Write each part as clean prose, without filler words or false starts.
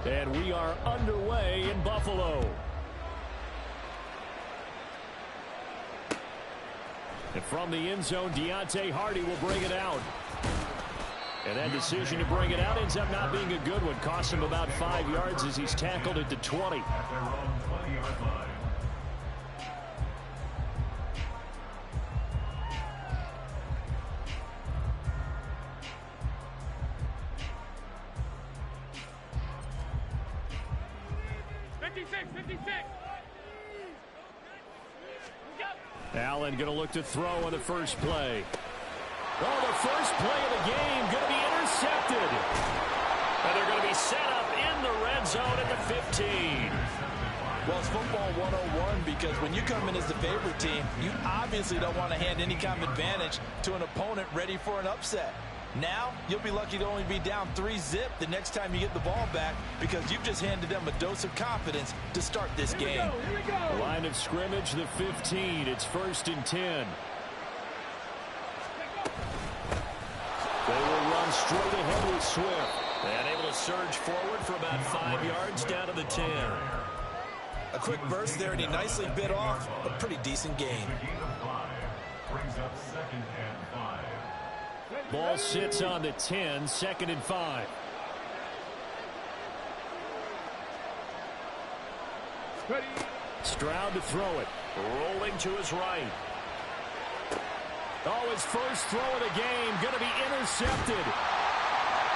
And we are underway in Buffalo. And from the end zone, Deontay Hardy will bring it out. And that decision to bring it out ends up not being a good one. Cost him about 5 yards as he's tackled at the 20. Allen going to look to throw on the first play. Oh, the first play of the game going to be intercepted. And they're going to be set up in the red zone at the 15. Well, it's football 101 because when you come in as the favorite team, you obviously don't want to hand any kind of advantage to an opponent ready for an upset. Now, you'll be lucky to only be down 3-0 the next time you get the ball back because you've just handed them a dose of confidence to start this game. Here we go. Line of scrimmage, the 15. It's 1st and 10. They will run straight ahead with Swift. And able to surge forward for about 5 yards down to the 10. A quick burst there, and he nicely bit off a pretty decent gain. Ball sits on the 10, 2nd and 5. Stroud to throw it. Rolling to his right. Oh, his first throw of the game going to be intercepted.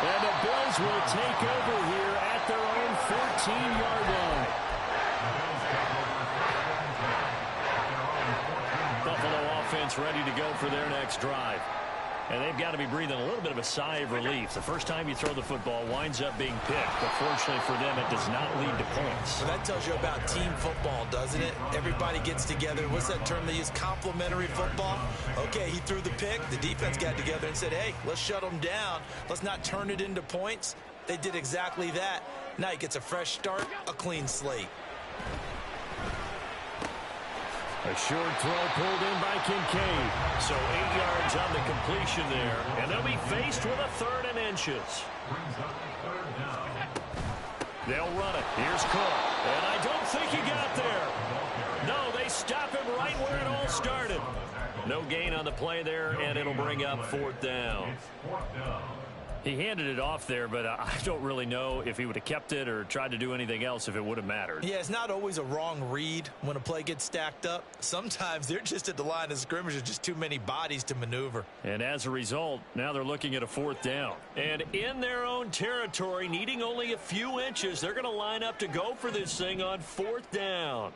And the Bills will take over here at their own 14-yard line. Buffalo offense ready to go for their next drive. And they've got to be breathing a little bit of a sigh of relief. The first time you throw the football winds up being picked. But fortunately for them, it does not lead to points. Well, that tells you about team football, doesn't it? Everybody gets together. What's that term they use? Complementary football? Okay, he threw the pick. The defense got together and said, hey, let's shut them down. Let's not turn it into points. They did exactly that. Now he gets a fresh start, a clean slate. A short throw pulled in by Kincaid. So 8 yards on the completion there. And they'll be faced with a 3rd and inches. They'll run it. Here's Cook. And I don't think he got there. No, they stop him right where it all started. No gain on the play there, and it'll bring up 4th down. He handed it off there, but I don't really know if he would have kept it or tried to do anything else if it would have mattered. Yeah, it's not always a wrong read when a play gets stacked up. Sometimes they're just at the line of scrimmage. There's just too many bodies to maneuver. And as a result, now they're looking at a 4th down. And in their own territory, needing only a few inches, they're going to line up to go for this thing on 4th down.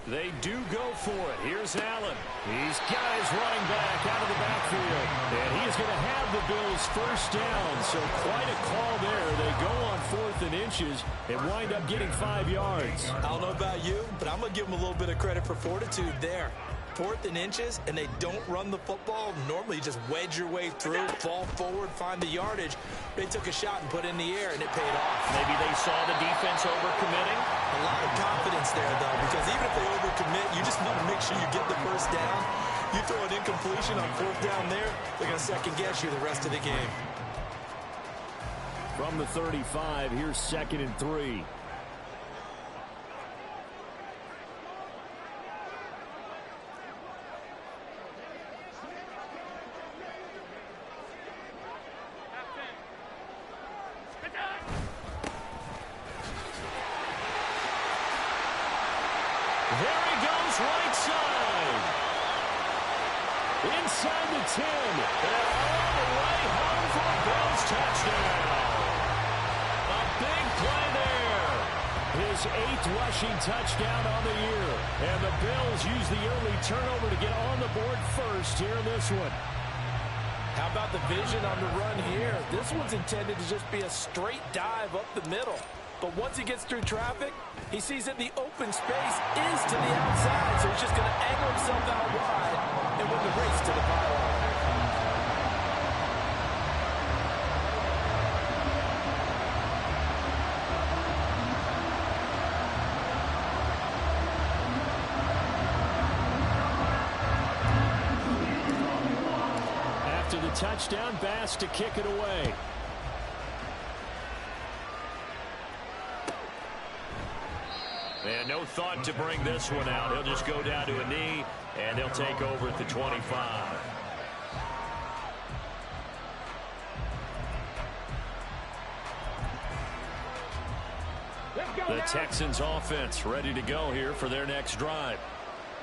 They do go for it. Here's Allen. He's got his running back out of the backfield. And he's going to have the Bills first down. So quite a call there. They go on 4th and inches and wind up getting 5 yards. I don't know about you, but I'm going to give them a little bit of credit for fortitude there. 4th and inches, and they don't run the football. Normally you just wedge your way through, fall forward, find the yardage. They took a shot and put it in the air, and it paid off. Maybe they saw the defense overcommitting. A lot of confidence there, though, because even if they overcommit, you just want to make sure you get the first down. You throw an incompletion on 4th down there, they're going to second-guess you the rest of the game. From the 35, here's 2nd and 3. Inside the 10. And all the way home for a Bills touchdown. A big play there. His 8th rushing touchdown on the year. And the Bills use the early turnover to get on the board first here in this one. How about the vision on the run here? This one's intended to just be a straight dive up the middle. But once he gets through traffic, he sees that the open space is to the outside. So he's just going to angle himself out wide and win the race to the pylon. to the touchdown pass to kick it away. And no thought to bring this one out. He'll just go down to a knee, and they'll take over at the 25. The Texans offense ready to go here for their next drive.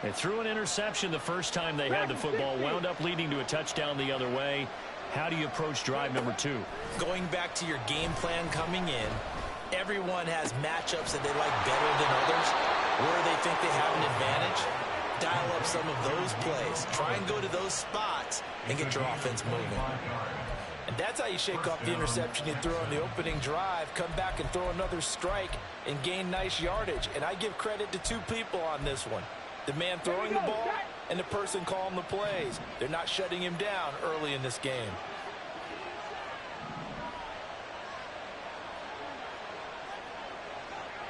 They threw an interception the first time they had the football, wound up leading to a touchdown the other way. How do you approach drive number 2? Going back to your game plan coming in, everyone has matchups that they like better than others, where they think they have an advantage. Dial up some of those plays. Try and go to those spots and get your offense moving. And that's how you shake off the interception you threw on the opening drive, come back and throw another strike and gain nice yardage. And I give credit to two people on this one. The man throwing the ball and the person calling the plays. They're not shutting him down early in this game.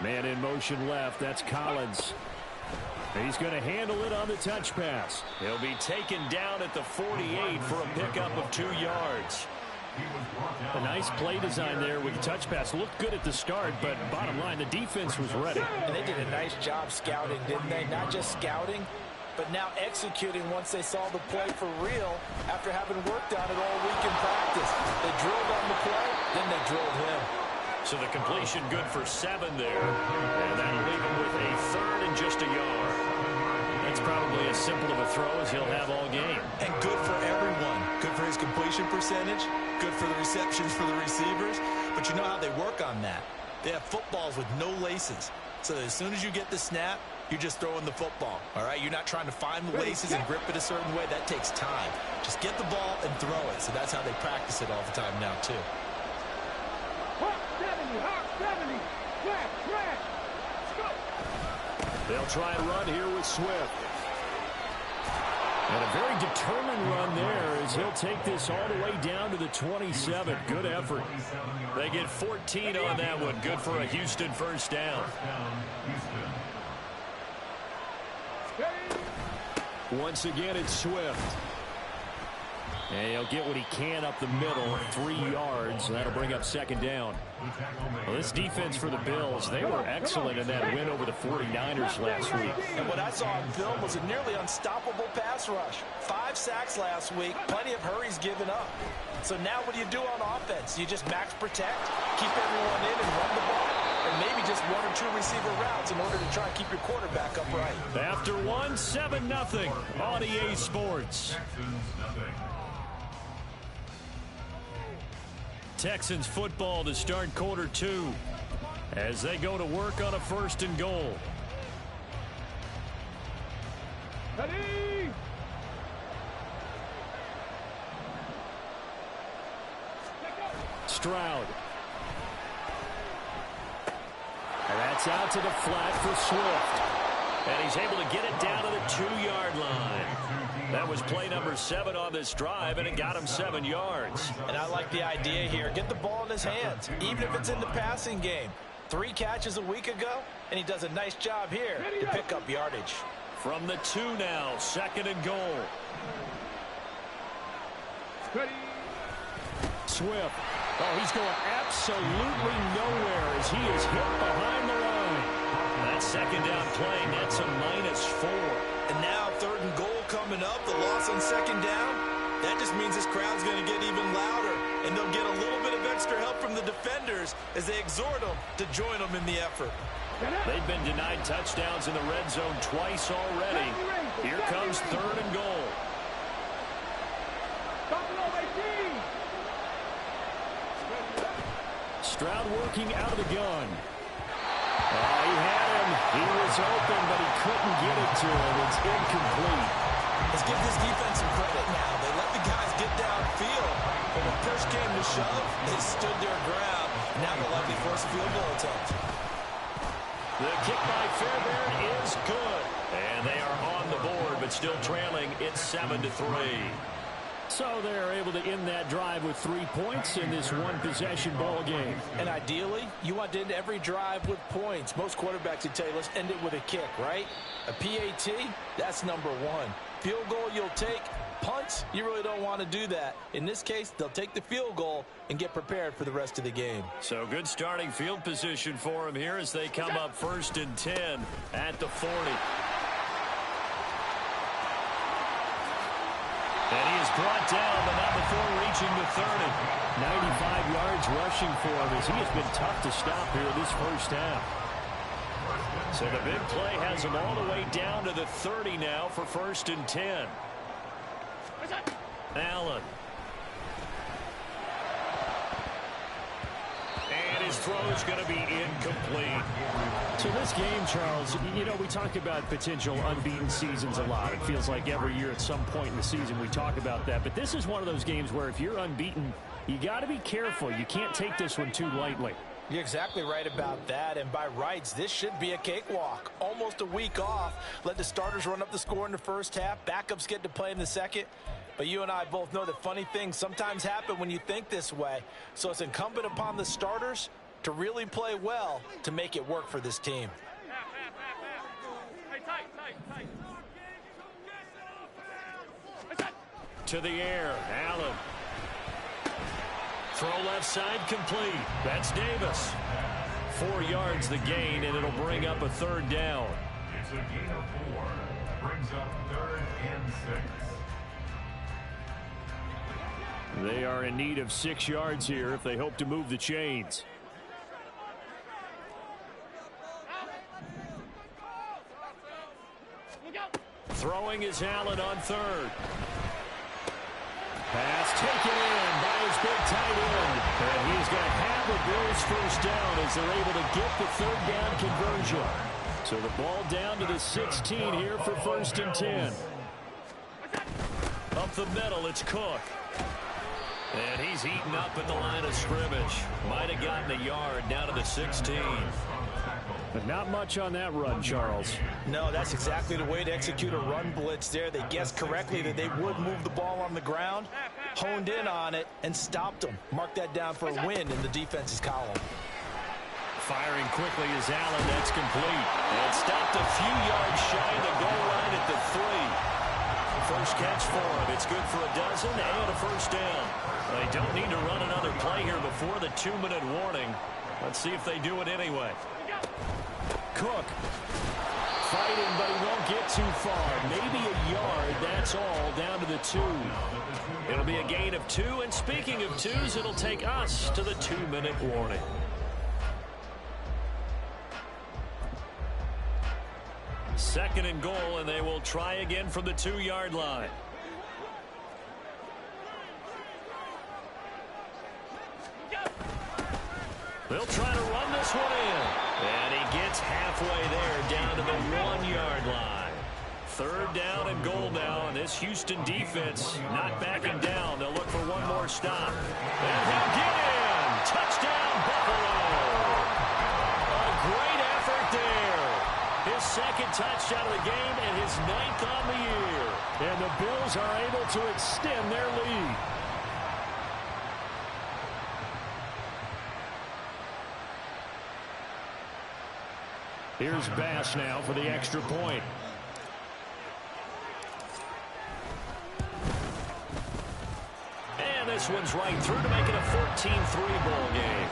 Man in motion left. That's Collins. He's going to handle it on the touch pass. He'll be taken down at the 48 for a pickup of 2 yards. A nice play design there with the touch pass. Looked good at the start, but bottom line, the defense was ready. And they did a nice job scouting, didn't they? Not just scouting, but now executing once they saw the play for real after having worked on it all week in practice. They drilled on the play, then they drilled him. So the completion good for 7 there, and that'll leave him with a 3rd and just a yard. That's probably as simple of a throw as he'll have all game. And good for everyone. Good for his completion percentage, good for the receptions for the receivers. But you know how they work on that. They have footballs with no laces. So as soon as you get the snap, you're just throwing the football. All right, you're not trying to find the laces and grip it a certain way. That takes time. Just get the ball and throw it. So that's how they practice it all the time now, too. They'll try and run here with Swift. And a very determined run there as he'll take this all the way down to the 27. Good effort. They get 14 on that one. Good for a Houston first down. Once again, it's Swift. And he'll get what he can up the middle, 3 yards. That'll bring up 2nd down. Well, this defense for the Bills, they were excellent in that win over the 49ers last week. And what I saw on film was a nearly unstoppable pass rush. 5 sacks last week, plenty of hurries given up. So now what do you do on offense? You just max protect, keep everyone in and run the ball, and maybe just 1 or 2 receiver routes in order to try and keep your quarterback upright. After 1, 7-0 on EA Sports. Texans football to start quarter 2 as they go to work on a 1st and goal. Ready. Stroud. And that's out to the flat for Swift. And he's able to get it down to the 2-yard line. That was play number 7 on this drive, and it got him 7 yards. And I like the idea here. Get the ball in his hands, even if it's in the passing game. 3 catches a week ago, and he does a nice job here to pick up yardage. From the 2 now, 2nd and goal. Ready. Swift. Oh, he's going absolutely nowhere as he is hit behind the line. That 2nd down play nets a -4. And now 3rd and goal coming up. The loss on 2nd down. That just means this crowd's going to get even louder. And they'll get a little bit of extra help from the defenders as they exhort them to join them in the effort. They've been denied touchdowns in the red zone twice already. Here comes 3rd and goal. Stroud working out of the gun. He had him. He was open, but he couldn't get it to him. It's incomplete. Let's give this defense some credit now. They let the guys get downfield. But when push came to shove, they stood their ground. Now they'll likely force a field goal attempt. The kick by Fairbairn is good. And they are on the board, but still trailing. It's 7-3. So they're able to end that drive with 3 points in this one-possession ball game. And ideally, you want to end every drive with points. Most quarterbacks would tell you, let's end it with a kick, right? A PAT, that's number 1. Field goal you'll take, punts, you really don't want to do that. In this case, they'll take the field goal and get prepared for the rest of the game. So good starting field position for him here as they come up 1st and 10 at the 40. And he is brought down, but not before reaching the 30. 95 yards rushing for him as he has been tough to stop here this first half. So the big play has him all the way down to the 30 now for 1st and 10. Allen. And his throw is going to be incomplete. So this game, Charles, you know, we talk about potential unbeaten seasons a lot. It feels like every year at some point in the season we talk about that. But this is one of those games where if you're unbeaten, you got to be careful. You can't take this one too lightly. You're exactly right about that, and by rights, this should be a cakewalk. Almost a week off. Let the starters run up the score in the first half. Backups get to play in the second. But you and I both know that funny things sometimes happen when you think this way. So it's incumbent upon the starters to really play well to make it work for this team. To the air, Allen. Throw left side complete. That's Davis. 4 yards the gain, and it'll bring up a 3rd down. It's a gain of 4. Brings up 3rd and 6. They are in need of 6 yards here if they hope to move the chains. Throwing is Allen on 3rd. Pass taken in by his big tight end. And he's going to have the Bills first down as they're able to get the 3rd down conversion. So the ball down to the 16 here for 1st and 10. Up the middle, it's Cook. And he's eaten up at the line of scrimmage. Might have gotten a yard down to the 16. But not much on that run, Charles. No, that's exactly the way to execute a run blitz there. They guessed correctly that they would move the ball on the ground, honed in on it, and stopped them. Mark that down for a win in the defense's column. Firing quickly is Allen. That's complete. And stopped a few yards shy of the goal line at the 3. First catch for him. It's good for a dozen and a first down. They don't need to run another play here before the 2-minute warning. Let's see if they do it anyway. Cook fighting, but he won't get too far. Maybe a yard, that's all, down to the 2. It'll be a gain of 2, and speaking of 2s, it'll take us to the 2-minute warning. Second and goal, and they will try again from the 2-yard line. They'll try to run this one in. And he gets halfway there down to the 1-yard line. 3rd down and goal now, and this Houston defense not backing down. They'll look for one more stop. And he'll get in. Touchdown, Buffalo. A great effort there. His 2nd touchdown of the game and his 9th on the year. And the Bills are able to extend their lead. Here's Bass now for the extra point. And this one's right through to make it a 14-3 ball game.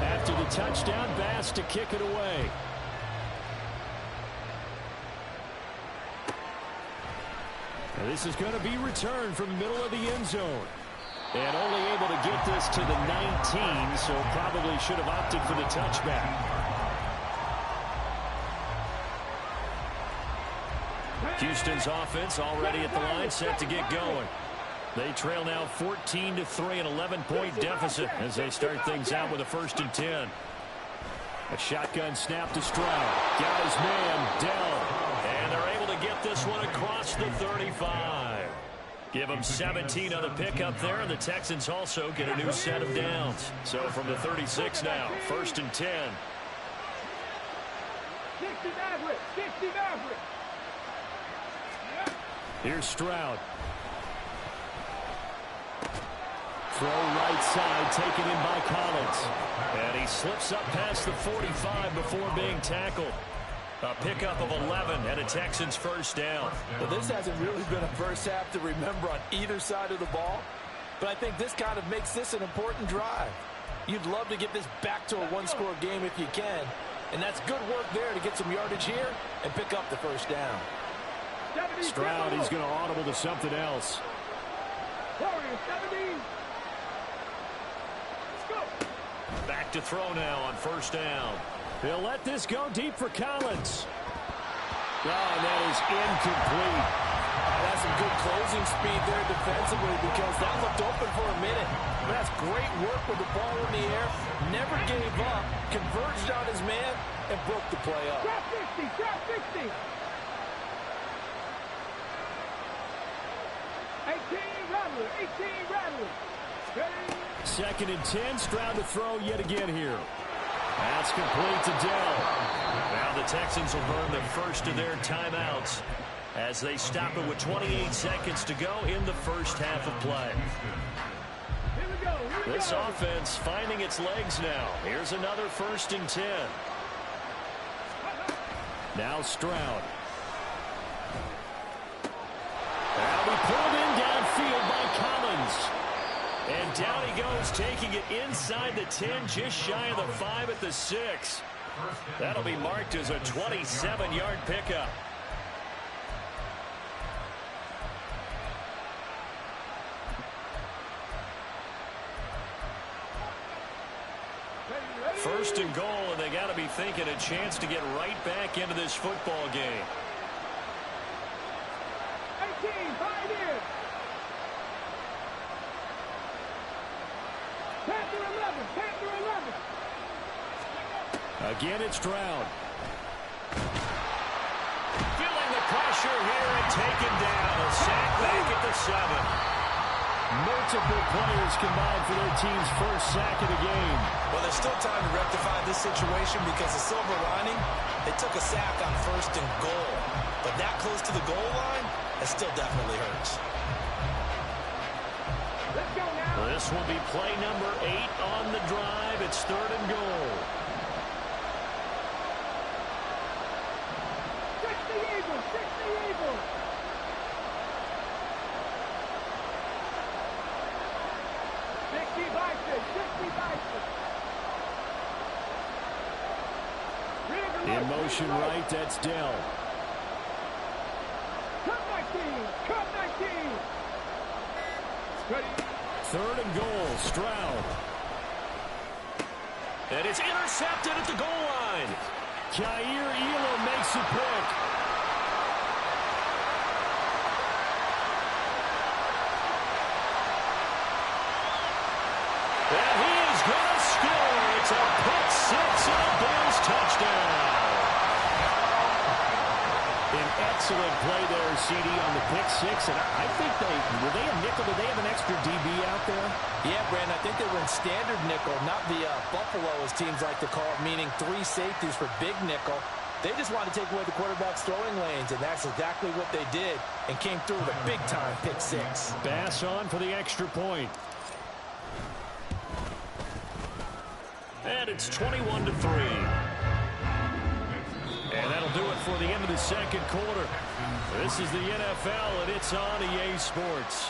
After the touchdown, Bass to kick it away. And this is going to be returned from the middle of the end zone. And only able to get this to the 19, so probably should have opted for the touchback. Houston's offense already at the line, set to get going. They trail now 14-3, an 11-point deficit as they start things out with a 1st and 10. A shotgun snap to Stroud. Got his man, Dell. And they're able to get this one across the 35. Give them 17 on the pickup there, and the Texans also get a new set of downs. So from the 36 now, 1st and 10. 60 Maverick! 60 Maverick! Here's Stroud. Throw right side, taken in by Collins. And he slips up past the 45 before being tackled. A pickup of 11 and a Texans first down. Well, this hasn't really been a first half to remember on either side of the ball, but I think this kind of makes this an important drive. You'd love to get this back to a one-score game if you can, and that's good work there to get some yardage here and pick up the first down. Stroud, he's going to audible to something else. Warriors 17. Let's go. Back to throw now on first down. He'll let this go deep for Collins. Oh, and that is incomplete. That's some good closing speed there defensively because that looked open for a minute. But that's great work with the ball in the air. Never gave up, converged on his man, and broke the play up. Drop 60, drop 60. 18 Rattler, 18 Rattler. Ready? 2nd and 10, Stroud to throw yet again here. That's complete to Dell. Now the Texans will burn the first of their timeouts as they stop it with 28 seconds to go in the first half of play. Here we go, here we This go. offense finding its legs now. Here's another 1st and 10. Now Stroud. Now we pulled in downfield by Collins. And down he goes, taking it inside the 10, just shy of the 5 at the 6. That'll be marked as a 27-yard pickup. First and goal, and they got to be thinking a chance to get right back into this football game. 18, 5 in. Panther 11, Panther 11. Again, it's Stroud. Feeling the pressure here and taken down. A sack back at the 7. Multiple players combined for their team's first sack of the game. Well, there's still time to rectify this situation because the silver lining, they took a sack on 1st and goal. But that close to the goal line, that still definitely hurts. Let's go now. This will be play number 8 on the drive. It's 3rd and goal. 60 Eagles, 60 Eagles. 60 Bison, 60 Bison. In motion right, that's Dell. Cut 19, cut 19. Ready? 3rd and goal, Stroud. And it's intercepted at the goal line. Kaiir Elam makes a pick. And he is going to score. It's a pick 6 and a Bills touchdown. An excellent play there, CD, on the pick 6. And I think were they a nickel? Did they have an extra DB out there? Yeah, Brandon, I think they were in standard nickel, not the Buffalo, as teams like to call it, meaning 3 safeties for big nickel. They just wanted to take away the quarterback's throwing lanes, and that's exactly what they did and came through with a big-time pick 6. Bass on for the extra point. And it's 21-3. And that'll do it for the end of the second quarter. This is the NFL, and it's on EA Sports.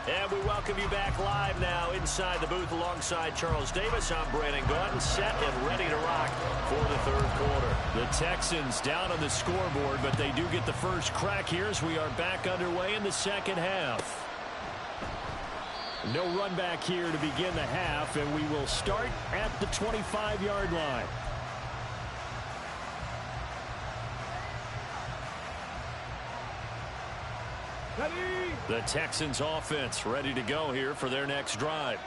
And we welcome you back live now inside the booth alongside Charles Davis. I'm Brandon Gaudin, set and ready to rock for the third quarter. The Texans down on the scoreboard, but they do get the first crack here as we are back underway in the second half. No run back here to begin the half, and we will start at the 25-yard line. Ready? The Texans offense ready to go here for their next drive.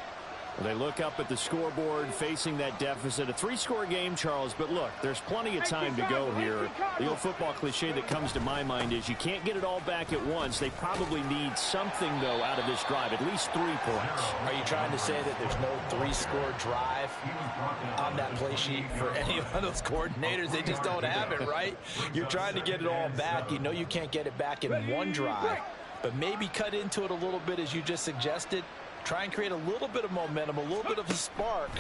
They look up at the scoreboard facing that deficit. A 3-score game, Charles, but look, there's plenty of time to go here. The old football cliche that comes to my mind is you can't get it all back at once. They probably need something, though, out of this drive, at least 3 points. Are you trying to say that there's no 3-score drive on that play sheet for any of those coordinators? They just don't have it, right? You're trying to get it all back. You know you can't get it back in one drive, but maybe cut into it a little bit as you just suggested. Try and create a little bit of momentum, a little bit of a spark,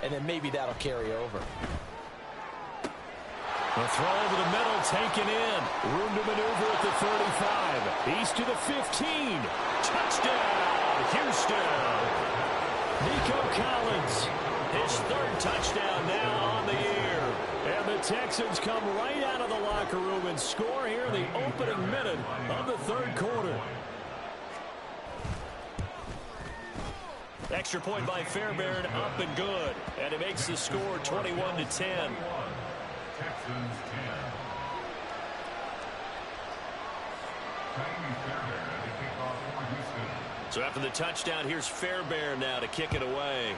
and then maybe that'll carry over. The throw over the middle taken in. Room to maneuver at the 35. He's to the 15. Touchdown, Houston. Nico Collins, his 3rd touchdown now on the year. And the Texans come right out of the locker room and score here in the opening minute of the 3rd quarter. Extra point by Fairbairn, up and good. And it makes the score 21-10. Texans 10. So after the touchdown, here's Fairbairn now to kick it away.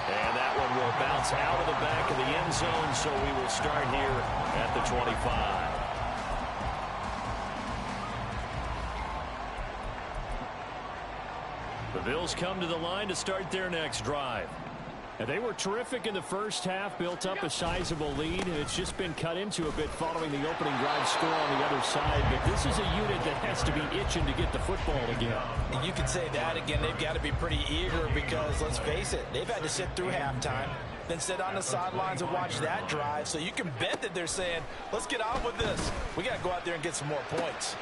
And that one will bounce out of the back of the end zone, so we will start here at the 25. The Bills come to the line to start their next drive. And they were terrific in the first half, built up a sizable lead, and it's just been cut into a bit following the opening drive score on the other side. But this is a unit that has to be itching to get the football again. And you can say that again. They've got to be pretty eager because, let's face it, they've had to sit through halftime, then sit on the sidelines and watch that drive. So you can bet that they're saying, let's get on with this. We got to go out there and get some more points.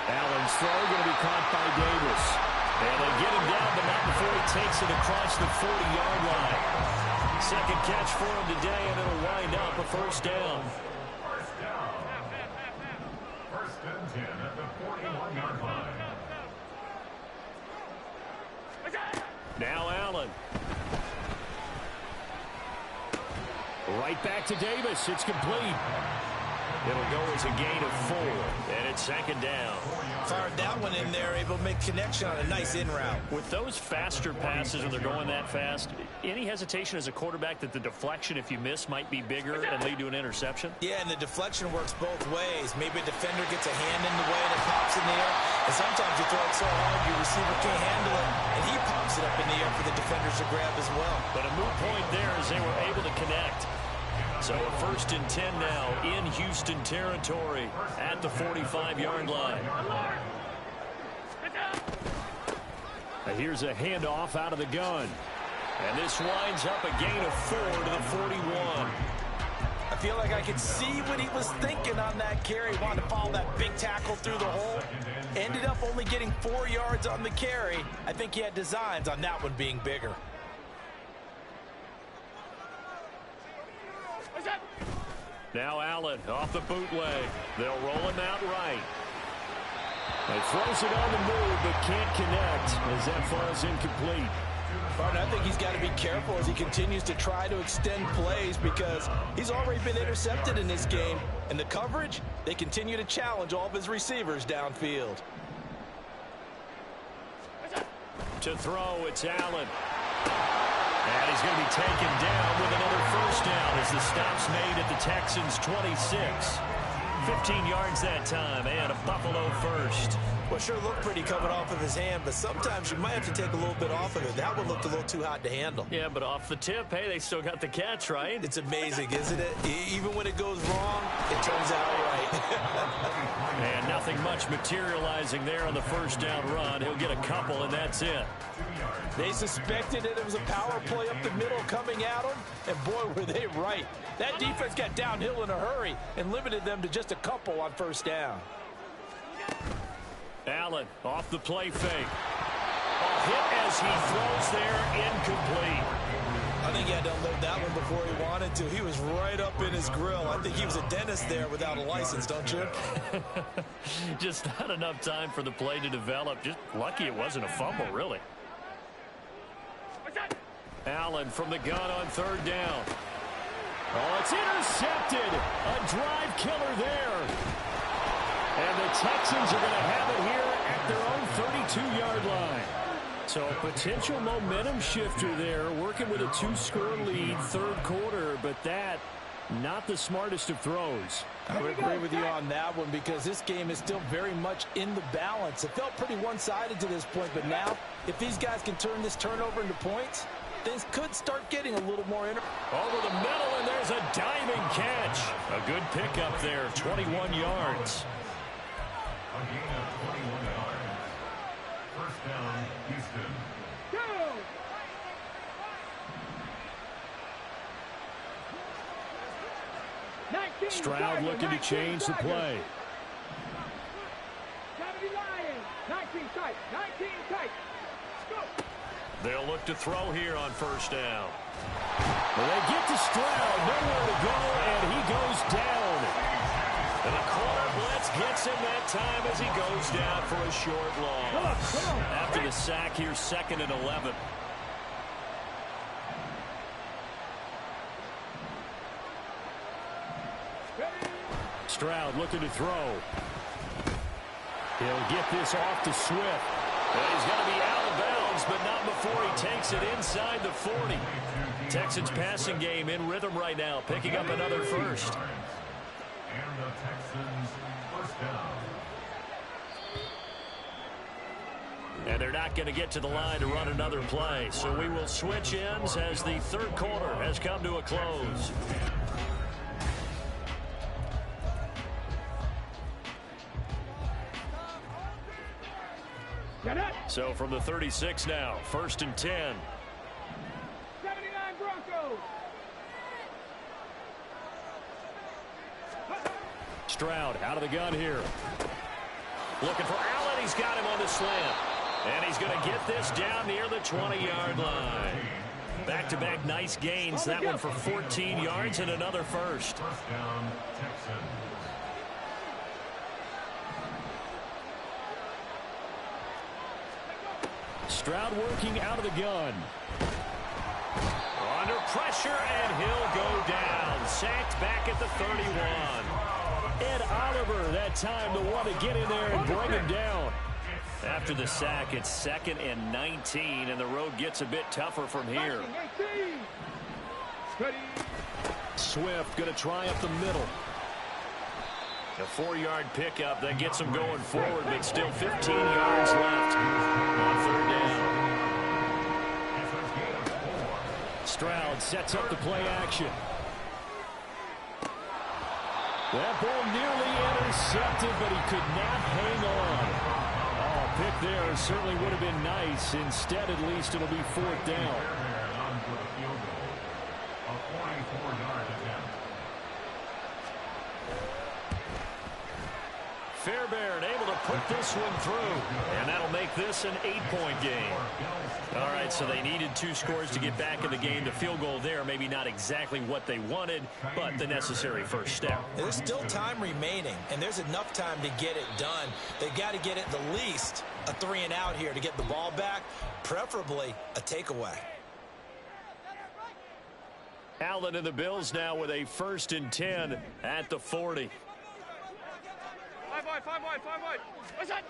Allen's throw going to be caught by Davis. And they get him down, but not before he takes it across the 40-yard line. Second catch for him today, and it'll wind up a 1st down. First down. 1st and 10 at the 41-yard line. Now Allen. Right back to Davis. It's complete. It'll go as a gain of 4, and it's 2nd down. Fired that one in there, able to make connection on a nice in route. With those faster passes when they're going that fast, any hesitation as a quarterback that the deflection, if you miss, might be bigger and lead to an interception? Yeah, and the deflection works both ways. Maybe a defender gets a hand in the way and it pops in the air. And sometimes you throw it so hard your receiver can't handle it, and he pops it up in the air for the defenders to grab as well. But a moot point there as they were able to connect. So a 1st and 10 now in Houston territory at the 45-yard line. Here's a handoff out of the gun. And this winds up a gain of 4 to the 41. I feel like I could see what he was thinking on that carry. Wanted to follow that big tackle through the hole. Ended up only getting 4 yards on the carry. I think he had designs on that one being bigger. Now Allen off the bootleg. They'll roll him out right. He throws it on the move, but can't connect as that falls incomplete. Martin, I think he's got to be careful as he continues to try to extend plays because he's already been intercepted in this game. And the coverage, they continue to challenge all of his receivers downfield. To throw, it's Allen. And he's going to be taken down with another 1st down as the stop's made at the Texans' 26. 15 yards that time, and a Buffalo 1st. Well, sure looked pretty coming off of his hand, but sometimes you might have to take a little bit off of it. That one looked a little too hot to handle. Yeah, but off the tip, hey, they still got the catch, right? It's amazing, isn't it? Even when it goes wrong, it turns out right. And nothing much materializing there on the 1st down run. He'll get a couple, and that's it. They suspected that it was a power play up the middle coming at them, and boy, were they right. That defense got downhill in a hurry and limited them to just a couple on 1st down. Allen off the play fake. A hit as he throws there, incomplete. I think he had to unload that one before he wanted to. He was right up in his grill. I think he was a dentist there without a license, don't you? Just not enough time for the play to develop. Just lucky it wasn't a fumble, really. Allen from the gun on 3rd down. Oh, it's intercepted. A drive killer there. And the Texans are going to have it here at their own 32-yard line. So a potential momentum shifter there, working with a 2-score lead, third quarter, but that, not the smartest of throws. I would agree with you on that one because this game is still very much in the balance. It felt pretty one-sided to this point, but now, if these guys can turn this turnover into points, things could start getting a little more over the middle, and there's a diving catch. A good pickup there, 21 yards. A gain of 21 yards. First down, Houston. Stroud looking to change the play. 70 Lions. 19 tight. 19 tight. They'll look to throw here on first down. Well, they get to Stroud, nowhere to go, and he goes down. And the corner blitz gets him that time as he goes down for a short loss. After the sack here, 2nd and 11. Stroud looking to throw. He'll get this off to Swift. And he's going to be out of bounds, but not before he takes it inside the 40. Texans passing game in rhythm right now, picking up another first. And the Texans first down. And they're not going to get to the line to run another play. So we will switch ends as the third quarter has come to a close. So from the 36 now, 1st and 10. 79 Broncos. Stroud out of the gun here. Looking for Allen. He's got him on the slant. And he's going to get this down near the 20-yard line. Back-to-back nice gains. That one for 14 yards and another first. First down, Texans. Stroud working out of the gun. Under pressure, and he'll go down. Sacked back at the 31. Ed Oliver that time the one to get in there and bring him down. After the sack, it's 2nd and 19, and the road gets a bit tougher from here. Swift going to try up the middle. A 4-yard pickup that gets him going forward, but still 15 yards left on third down. Stroud sets up the play action. That ball nearly intercepted, but he could not hang on. Oh, pick there certainly would have been nice. Instead, at least, it'll be 4th down. A 44-yard attempt. Fairbairn able to put this one through, and that'll make this an 8-point game. All right, so they needed 2 scores to get back in the game. The field goal there, maybe not exactly what they wanted, but the necessary first step. There's still time remaining, and there's enough time to get it done. They've got to get at the least a 3-and-out here to get the ball back, preferably a takeaway. Allen and the Bills now with a 1st and 10 at the 40. 5 wide. What's that?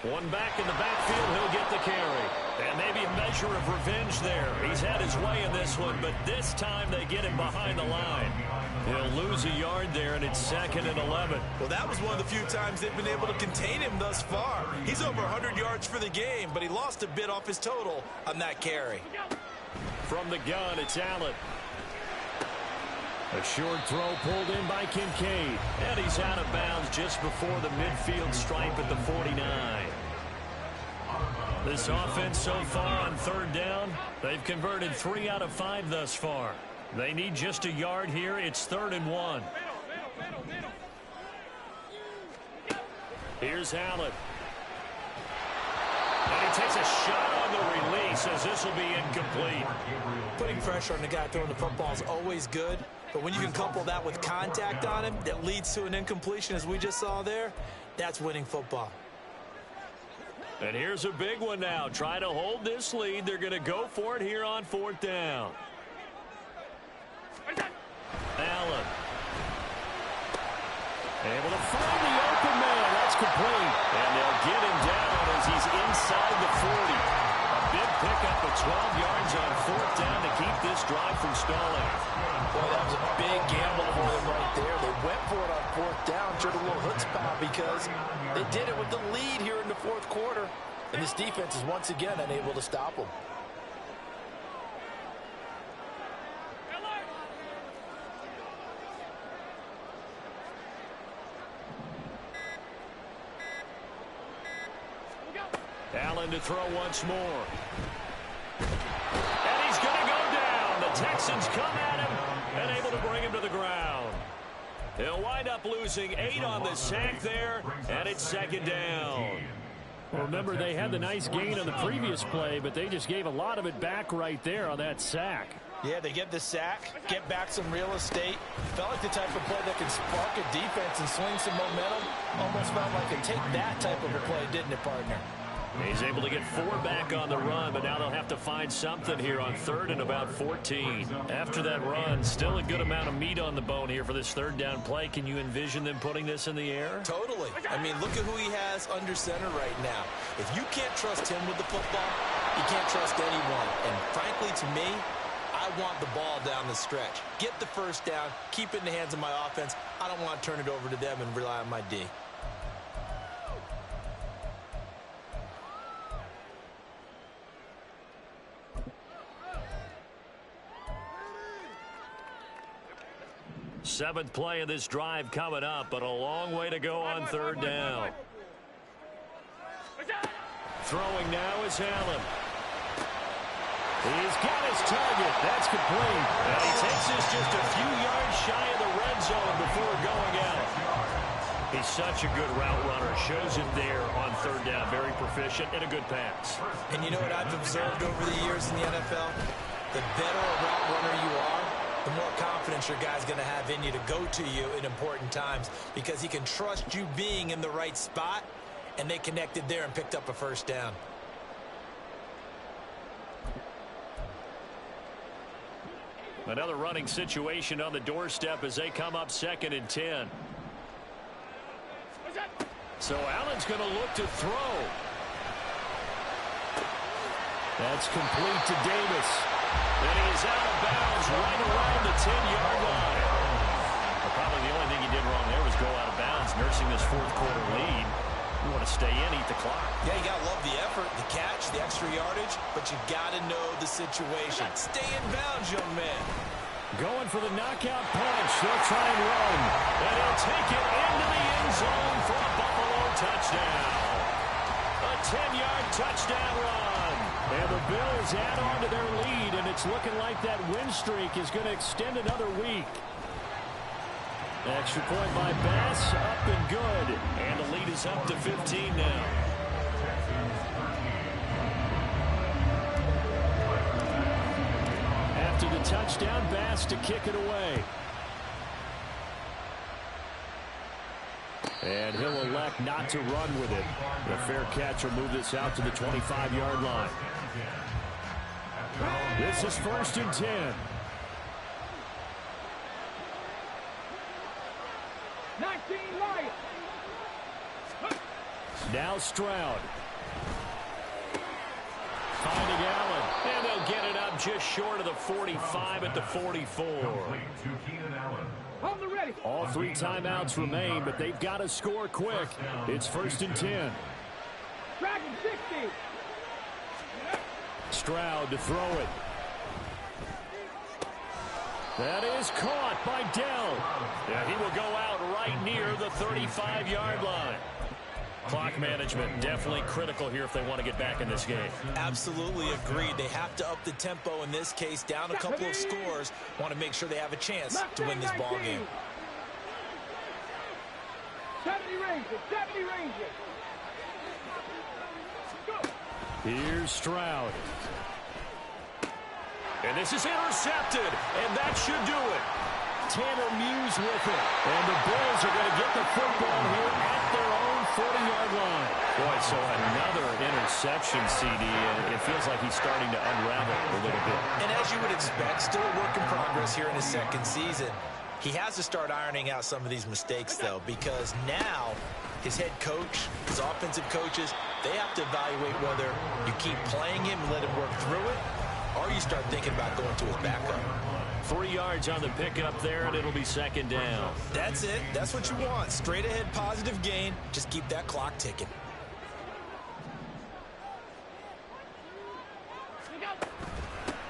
One back in the backfield, he'll get the carry. And maybe a measure of revenge there. He's had his way in this one, but this time they get him behind the line. He'll lose a yard there, and it's 2nd and 11. Well, that was one of the few times they've been able to contain him thus far. He's over 100 yards for the game, but he lost a bit off his total on that carry. From the gun, it's Allen. A short throw pulled in by Kincaid. And he's out of bounds just before the midfield stripe at the 49. This offense so far on third down, they've converted 3 out of 5 thus far. They need just a yard here. It's 3rd and 1. Here's Allen. And he takes a shot on the release as this will be incomplete. Putting pressure on the guy throwing the football is always good, but when you can couple that with contact on him that leads to an incompletion as we just saw there, that's winning football. And here's a big one now. Try to hold this lead. They're going to go for it here on 4th down. Allen. Able to find the open man. That's complete. And they'll 12 yards on 4th down to keep this drive from stalling. Boy, that was a big gamble for them right there. They went for it on 4th down, showed a little chutzpah because they did it with the lead here in the 4th quarter. And this defense is once again unable to stop them. Allen to throw once more. And he's going to go down. The Texans come at him and able to bring him to the ground. He'll wind up losing 8 on the sack there, and it's 2nd down. Well, remember, they had the nice gain on the previous play, but they just gave a lot of it back right there on that sack. Yeah, they get the sack, get back some real estate. Felt like the type of play that can spark a defense and swing some momentum. Almost felt like a take that type of a play, didn't it, partner? He's able to get 4 back on the run, but now they'll have to find something here on 3rd and about 14. After that run, still a good amount of meat on the bone here for this 3rd down play. Can you envision them putting this in the air? Totally. I mean, look at who he has under center right now. If you can't trust him with the football, you can't trust anyone. And frankly, to me, I want the ball down the stretch. Get the 1st down, keep it in the hands of my offense. I don't want to turn it over to them and rely on my D. Seventh play of this drive coming up, but a long way to go on 3rd down. Throwing now is Allen. He's got his target. That's complete. And he takes this just a few yards shy of the red zone before going out. He's such a good route runner. Shows it there on 3rd down. Very proficient and a good pass. And you know what I've observed over the years in the NFL? The better a route runner you are, the more confidence your guy's going to have in you to go to you in important times because he can trust you being in the right spot, and they connected there and picked up a 1st down. Another running situation on the doorstep as they come up 2nd and 10. So Allen's going to look to throw. That's complete to Davis. And he is out of bounds right around the 10-yard line. Well, probably the only thing he did wrong there was go out of bounds, nursing this 4th quarter lead. You want to stay in, eat the clock. Yeah, you got to love the effort, the catch, the extra yardage, but you got to know the situation. Stay in bounds, young man. Going for the knockout punch. They'll try and run. And he'll take it into the end zone for a Buffalo touchdown. A 10-yard touchdown run. And the Bills add on to their lead, and it's looking like that win streak is going to extend another week. Extra point by Bass, up and good. And the lead is up to 15 now. After the touchdown, Bass to kick it away. And he'll elect not to run with it. The fair catch will move this out to the 25-yard line. This is 1st and 10. 19 Lions. Now Stroud. Finding Allen. And they'll get it up just short of the 45 at the 44. Hold the ready. All 3 timeouts remain, but they've got to score quick. It's 1st and 10. Dragon 60. Stroud to throw it. That is caught by Dell. Yeah, he will go out right near the 35-yard line. Clock management definitely critical here if they want to get back in this game. Absolutely agreed. They have to up the tempo in this case, down a couple of scores. Want to make sure they have a chance to win this ball game. 70 Rangers. 70 Rangers. Go. Here's Stroud. And this is intercepted, and that should do it. Tanner Muse with it. And the Bills are going to get the football here at their own 40-yard line. Boy, so another interception, CD, and it feels like he's starting to unravel a little bit. And as you would expect, still a work in progress here in his 2nd season. He has to start ironing out some of these mistakes, though, because now his head coach, his offensive coaches, they have to evaluate whether you keep playing him and let him work through it, or you start thinking about going to his backup. 3 yards on the pickup there, and it'll be second down. That's it. That's what you want. Straight ahead positive gain. Just keep that clock ticking.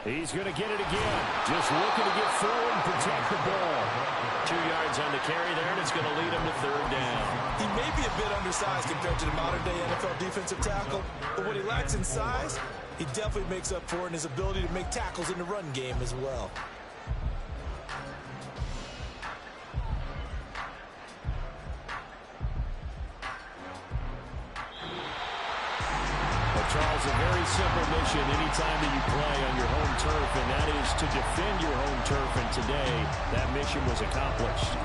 He's going to get it again. Just looking to get through and protect the ball. 2 yards on the carry there, and it's going to lead him to third down. He may be a bit undersized compared to the modern-day NFL defensive tackle, but what he lacks in size, he definitely makes up for it in his ability to make tackles in the run game as well. Charles, a very simple mission anytime that you play on your home turf, and that is to defend your home turf, and today that mission was accomplished.